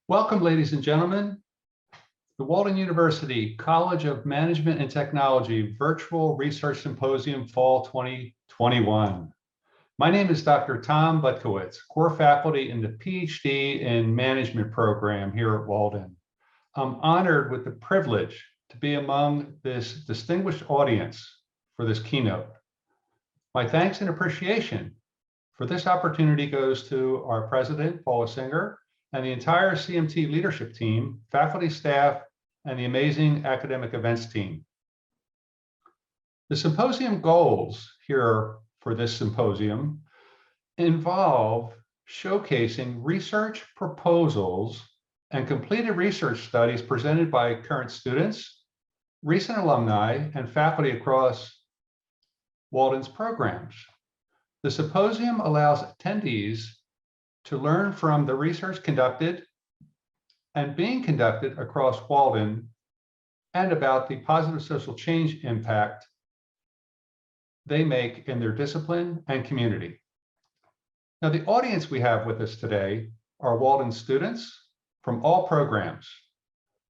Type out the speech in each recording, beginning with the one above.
Welcome, ladies and gentlemen. The Walden University College of Management and Technology Virtual Research Symposium Fall 2021. My name is Dr. Tom Butkiewicz, core faculty in the PhD in Management program here at Walden. I'm honored with the privilege to be among this distinguished audience for this keynote. My thanks and appreciation for this opportunity goes to our president, Paula Singer, and the entire CMT leadership team, faculty, staff, and the amazing academic events team. The symposium goals here for this symposium involve showcasing research proposals and completed research studies presented by current students, recent alumni, and faculty across Walden's programs. The symposium allows attendees to learn from the research conducted and being conducted across Walden and about the positive social change impact they make in their discipline and community. Now, the audience we have with us today are Walden students from all programs,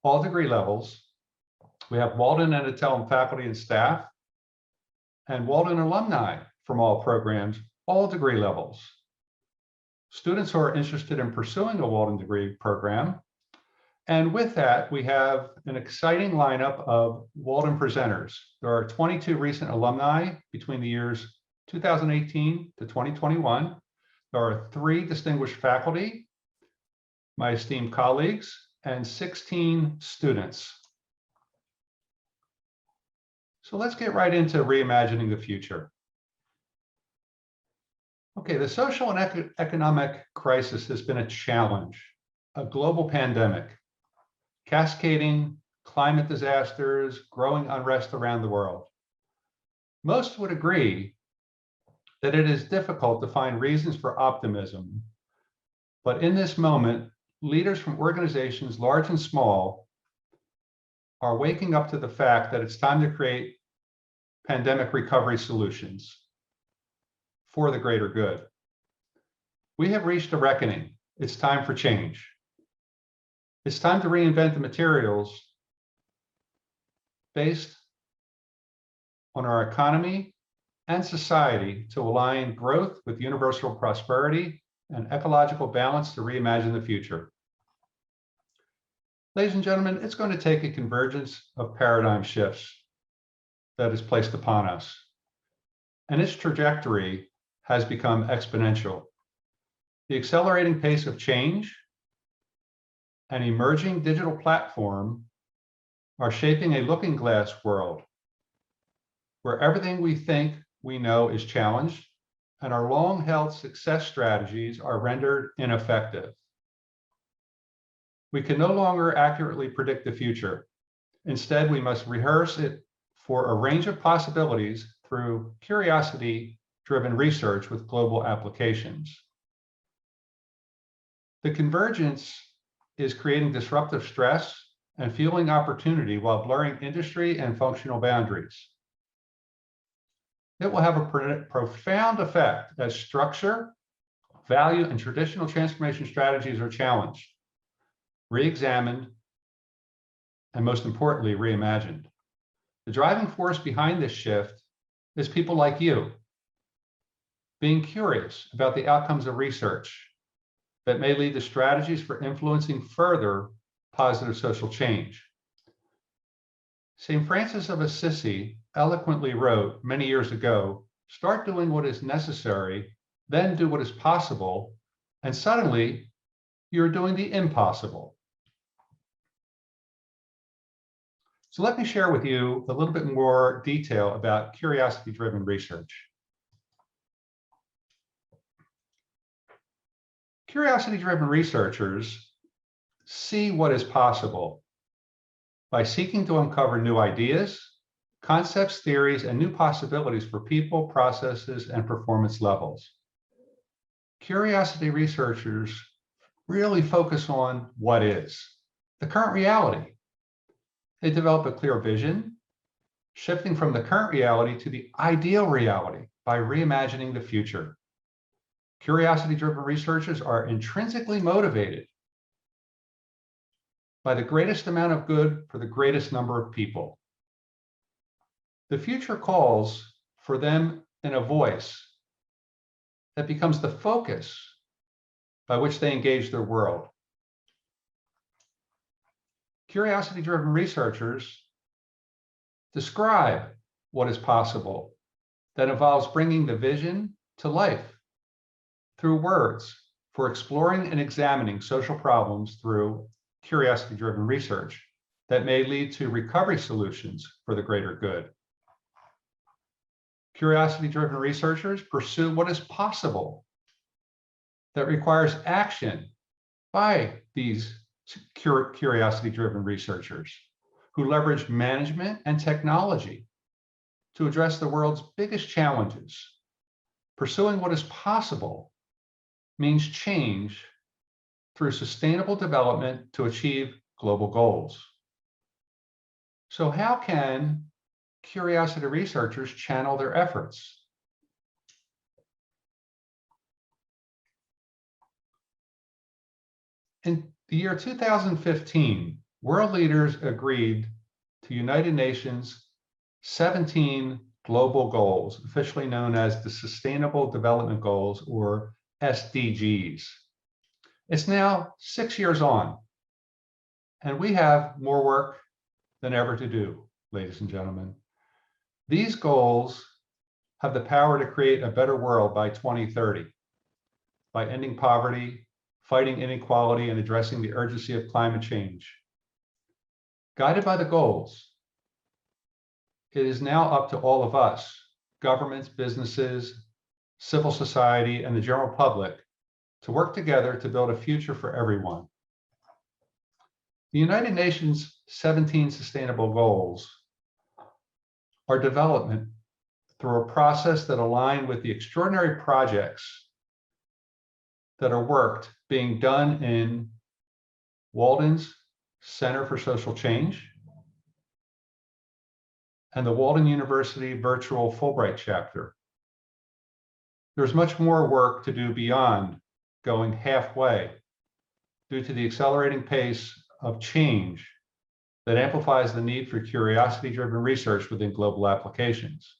all degree levels. We have Walden and Adtalem faculty and staff, and Walden alumni from all programs, all degree levels. Students who are interested in pursuing a Walden degree program. And with that, we have an exciting lineup of Walden presenters. There are 22 recent alumni between the years 2018 to 2021. There are 3 distinguished faculty, my esteemed colleagues, and 16 students. So let's get right into reimagining the future. Okay, the social and economic crisis has been a challenge, a global pandemic, cascading climate disasters, growing unrest around the world. Most would agree that it is difficult to find reasons for optimism, but in this moment, leaders from organizations large and small are waking up to the fact that it's time to create pandemic recovery solutions for the greater good. We have reached a reckoning. It's time for change. It's time to reinvent the materials based on our economy and society to align growth with universal prosperity and ecological balance to reimagine the future. Ladies and gentlemen, it's going to take a convergence of paradigm shifts that is placed upon us, and its trajectory has become exponential. The accelerating pace of change and emerging digital platform are shaping a looking glass world where everything we think we know is challenged and our long-held success strategies are rendered ineffective. We can no longer accurately predict the future. Instead, we must rehearse it for a range of possibilities through curiosity-driven research with global applications. The convergence is creating disruptive stress and fueling opportunity while blurring industry and functional boundaries. It will have a profound effect as structure, value, and traditional transformation strategies are challenged, re-examined, and most importantly, reimagined. The driving force behind this shift is people like you, being curious about the outcomes of research that may lead to strategies for influencing further positive social change. St. Francis of Assisi eloquently wrote many years ago, start doing what is necessary, then do what is possible, and suddenly you're doing the impossible. So let me share with you a little bit more detail about curiosity-driven research. Curiosity-driven researchers see what is possible by seeking to uncover new ideas, concepts, theories, and new possibilities for people, processes, and performance levels. Curiosity researchers really focus on what is, the current reality. They develop a clear vision, shifting from the current reality to the ideal reality by reimagining the future. Curiosity-driven researchers are intrinsically motivated by the greatest amount of good for the greatest number of people. The future calls for them in a voice that becomes the focus by which they engage their world. Curiosity-driven researchers describe what is possible that involves bringing the vision to life through words for exploring and examining social problems through curiosity-driven research that may lead to recovery solutions for the greater good. Curiosity-driven researchers pursue what is possible that requires action by these curiosity-driven researchers who leverage management and technology to address the world's biggest challenges. Pursuing what is possible means change through sustainable development to achieve global goals. So how can curiosity researchers channel their efforts? In the year 2015, world leaders agreed to United Nations 17 global goals, officially known as the Sustainable Development Goals, or SDGs. It's now 6 years on, and we have more work than ever to do, ladies and gentlemen. These goals have the power to create a better world by 2030 by ending poverty, fighting inequality, and addressing the urgency of climate change. Guided by the goals, it is now up to all of us, governments, businesses, civil society, and the general public, to work together to build a future for everyone. The United Nations 17 Sustainable Goals are development through a process that align with the extraordinary projects that are worked being done in Walden's Center for Social Change and the Walden University Virtual Fulbright Chapter. There's much more work to do beyond going halfway due to the accelerating pace of change that amplifies the need for curiosity-driven research within global applications.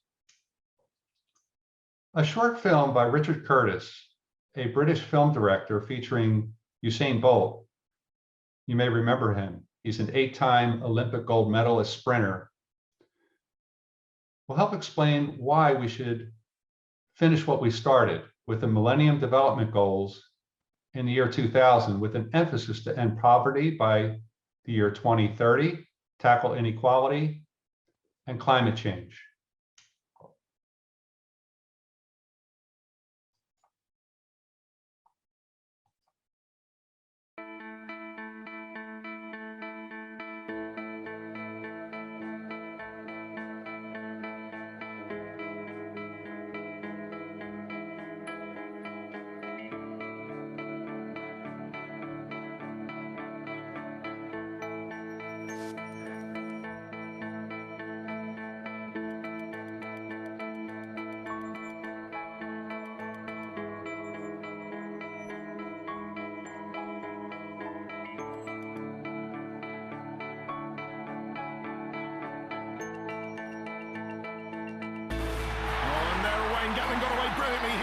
A short film by Richard Curtis, a British film director featuring Usain Bolt. You may remember him. He's an 8-time Olympic gold medalist sprinter. Will help explain why we should finish what we started with the Millennium Development Goals in the year 2000, with an emphasis to end poverty by the year 2030, tackle inequality, and climate change.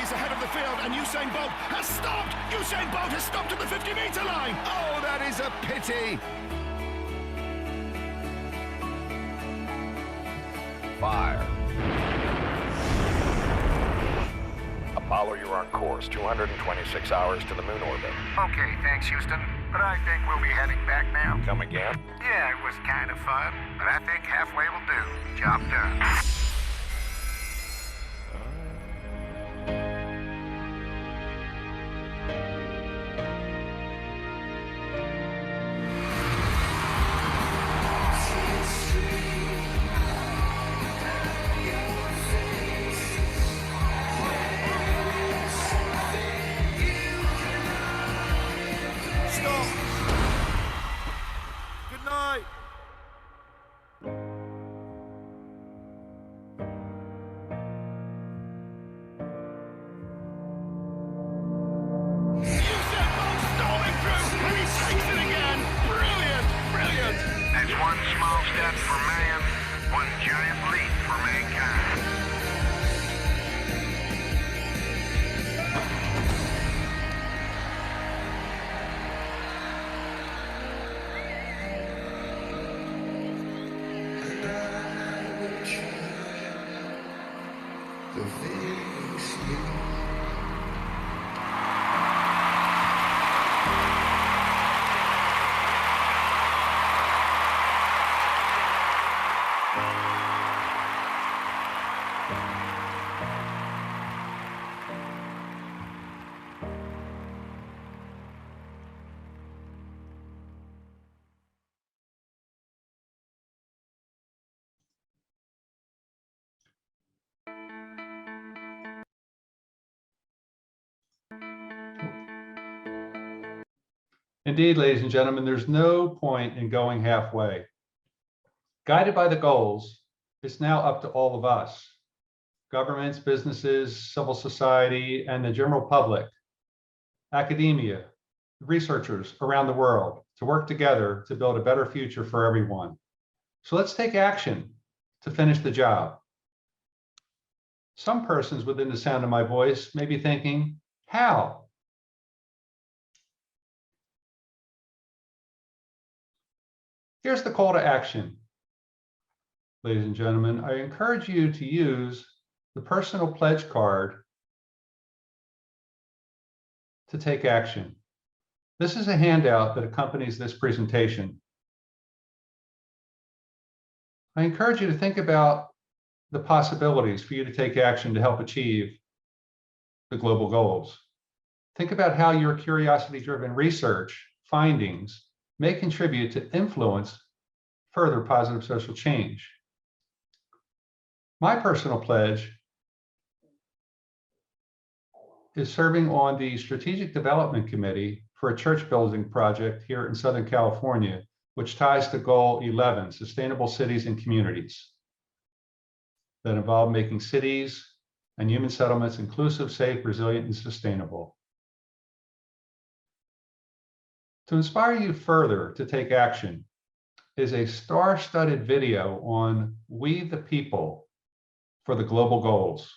He's ahead of the field, and Usain Bolt has stopped! Usain Bolt has stopped at the 50-meter line! Oh, that is a pity! 5. Apollo, you're on course. 226 hours to the moon orbit. Okay, thanks, Houston. But I think we'll be heading back now. Come again? Yeah, it was kind of fun, but I think halfway will do. Job done. death for man, one giant leap for mankind. Indeed, ladies and gentlemen, there's no point in going halfway. Guided by the goals, it's now up to all of us, governments, businesses, civil society, and the general public, academia, researchers around the world, to work together to build a better future for everyone. So let's take action to finish the job. Some persons within the sound of my voice may be thinking, how? Here's the call to action. Ladies and gentlemen, I encourage you to use the personal pledge card to take action. This is a handout that accompanies this presentation. I encourage you to think about the possibilities for you to take action to help achieve the global goals. Think about how your curiosity-driven research findings may contribute to influence further positive social change. My personal pledge is serving on the Strategic Development Committee for a church building project here in Southern California, which ties to Goal 11, Sustainable Cities and Communities, that involve making cities and human settlements inclusive, safe, resilient, and sustainable. To inspire you further to take action is a star-studded video on We the People for the global goals.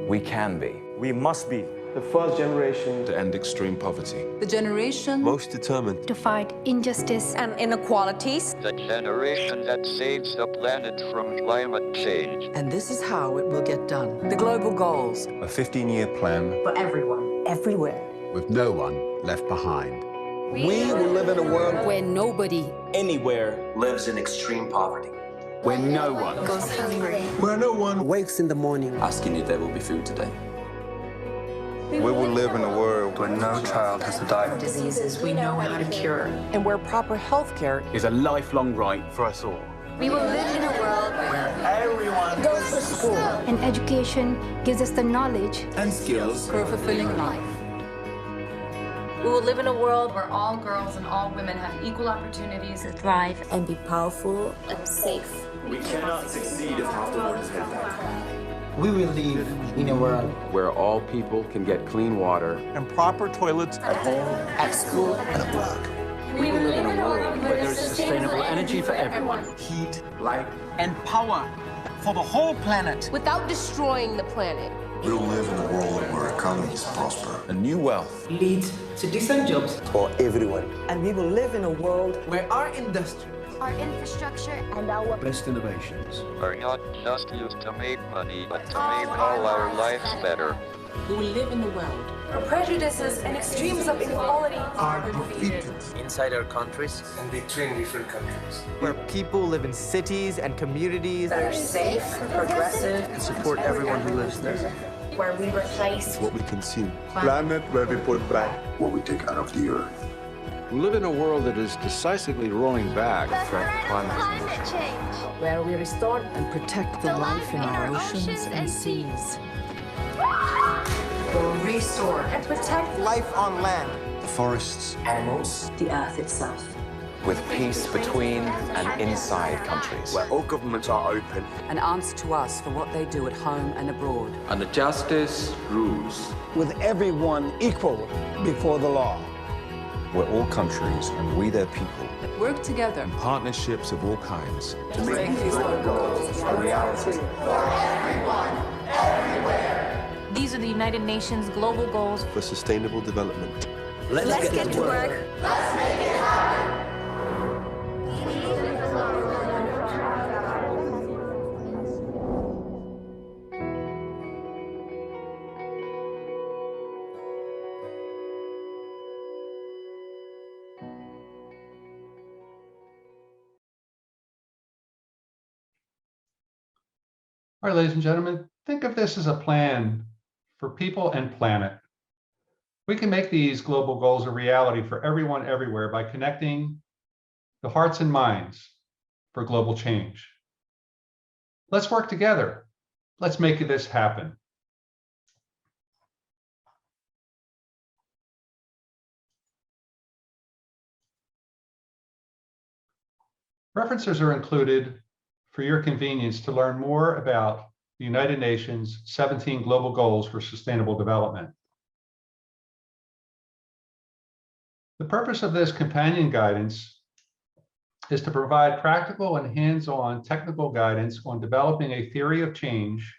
We can be. We must be the first generation to end extreme poverty. The generation Most determined to fight injustice and inequalities. The generation that saves the planet from climate change. And this is how it will get done. The global goals. a 15-year plan For everyone. Everywhere. with no one left behind. We will live in a world where nobody anywhere lives in extreme poverty. Where no one goes hungry. where no one Wakes in the morning. Asking if there will be food today. We will live in a world Where no child has to die of Diseases we know how to cure. And where proper health care is a lifelong right for us all. We will live in a world where everyone goes to school. And education gives us the knowledge and skills For a fulfilling life. We will live in a world where all girls and all women have equal opportunities to thrive And be powerful. and safe. We cannot succeed if half the world is headed back. we will live in a world Where all people can get clean water. and proper toilets At home, at school, and at work. We will live in a world where there's sustainable energy for everyone. Heat, Light. and power for the whole planet. without destroying the planet. We will live in a world where economies prosper. a new wealth. Lead to decent jobs For everyone. And we will live in a world where our industry, our infrastructure and our Best innovations. Are not just used to make money, but to make all our lives better. we will live in a world Where prejudices and extremes of inequality Are defeated. Inside our countries. And between different countries. Where people live in cities and communities that are safe, progressive, and support everyone who lives there. where we replace What we consume. Planet where we put back what we take out of the earth. We live in a world that is decisively rolling back the threat of climate change. where we restore and protect the life in our oceans and seas. or restore and protect Life on land. The forests, Animals. the earth itself. with peace between and inside countries. Where all governments are open. An answer to us for what they do at home and abroad. And the justice rules. With everyone equal before the law. Where all countries and we their people Work together. partnerships of all kinds To make these goals a reality. For everyone, everywhere. These are the United Nations global goals for sustainable development. Let's get to work. Let's make it happen. All right, ladies and gentlemen, think of this as a plan for people and planet. We can make these global goals a reality for everyone everywhere by connecting the hearts and minds for global change. Let's work together. Let's make this happen. References are included for your convenience to learn more about the United Nations 17 Global Goals for Sustainable Development. The purpose of this companion guidance is to provide practical and hands-on technical guidance on developing a theory of change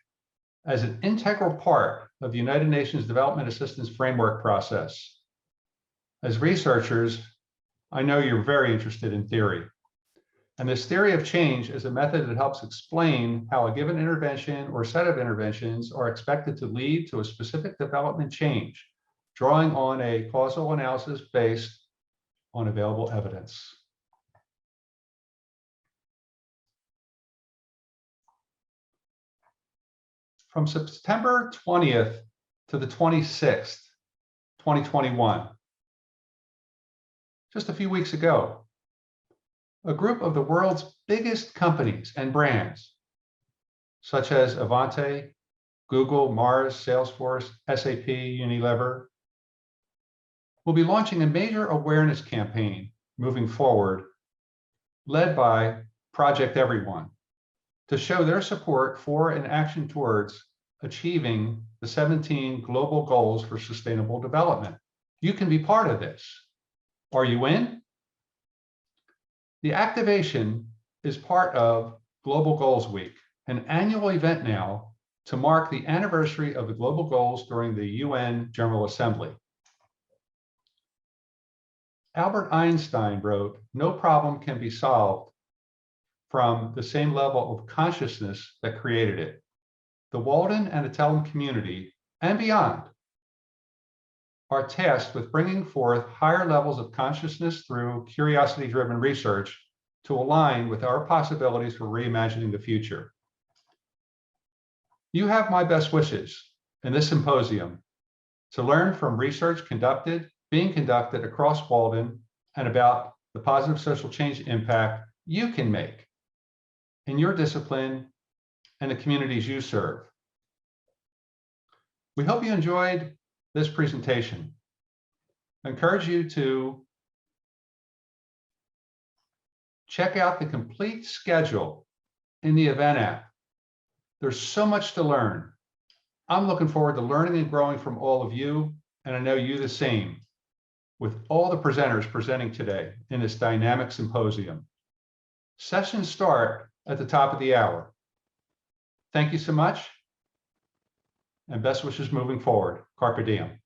as an integral part of the United Nations Development Assistance Framework process. As researchers, I know you're very interested in theory. And this theory of change is a method that helps explain how a given intervention or set of interventions are expected to lead to a specific development change, drawing on a causal analysis based on available evidence. From September 20th to the 26th, 2021, just a few weeks ago, a group of the world's biggest companies and brands, such as Avante, Google, Mars, Salesforce, SAP, Unilever, will be launching a major awareness campaign moving forward, led by Project Everyone, to show their support for and action towards achieving the 17 global goals for sustainable development. You can be part of this. Are you in? The activation is part of Global Goals Week, an annual event now to mark the anniversary of the global goals during the UN General Assembly. Albert Einstein wrote, "No problem can be solved from the same level of consciousness that created it." The Walden and Atellum community and beyond are tasked with bringing forth higher levels of consciousness through curiosity-driven research to align with our possibilities for reimagining the future. You have my best wishes in this symposium to learn from research being conducted across Walden and about the positive social change impact you can make in your discipline and the communities you serve. We hope you enjoyed this presentation. I encourage you to check out the complete schedule in the event app. There's so much to learn. I'm looking forward to learning and growing from all of you, and I know you the same, with all the presenters presenting today in this dynamic symposium. Sessions start at the top of the hour. Thank you so much, and best wishes moving forward. Carpe diem.